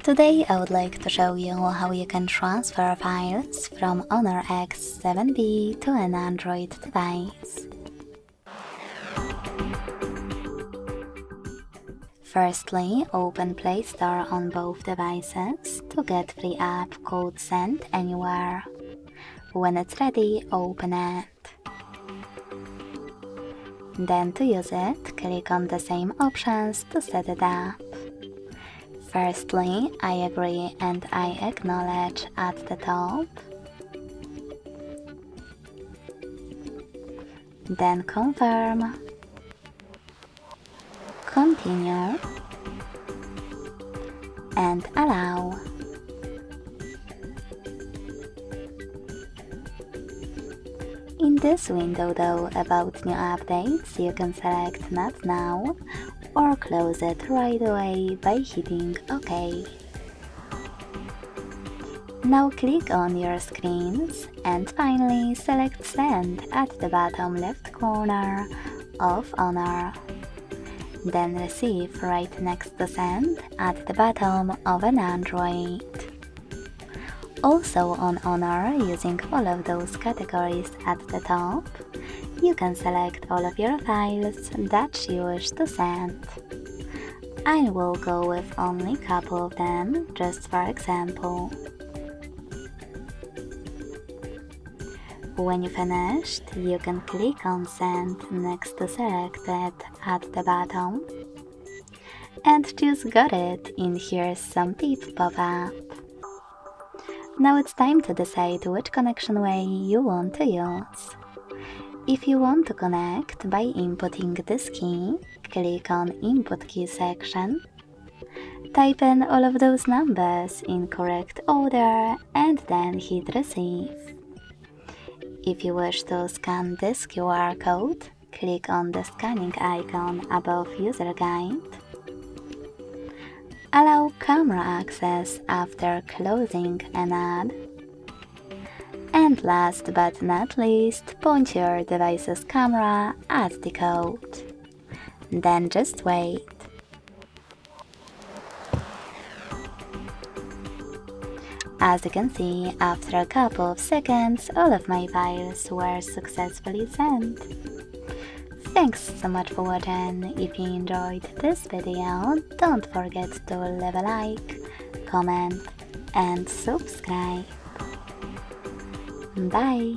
Today I would like to show you how you can transfer files from Honor X7B to an Android device. Firstly, open Play Store on both devices to get free app called Send Anywhere. When it's ready, open it. Then to use it, click on the same options to set it up. Firstly, I agree and I acknowledge at the top. Then confirm. Continue. And allow. In this window though, about new updates, you can select Not Now or close it right away by hitting OK. Now click on your screens and finally select Send at the bottom left corner of Honor. Then Receive right next to Send at the bottom of an Android. Also on Honor, using all of those categories at the top, you can select all of your files that you wish to send. I will go with only a couple of them, just for example. When you finished, you can click on Send next to Selected at the bottom and choose Got It in Here's Some Tip pop-up. Now it's time to decide which connection way you want to use. If you want to connect by inputting this key, click on Input Key section, type in all of those numbers in correct order and then hit Receive. If you wish to scan this QR code, click on the scanning icon above User Guide. Allow camera access after closing an ad. And last but not least, point your device's camera at the code. Then just wait. As you can see, after a couple of seconds, all of my files were successfully sent. Thanks so much for watching. If you enjoyed this video, don't forget to leave a like, comment and subscribe. Bye!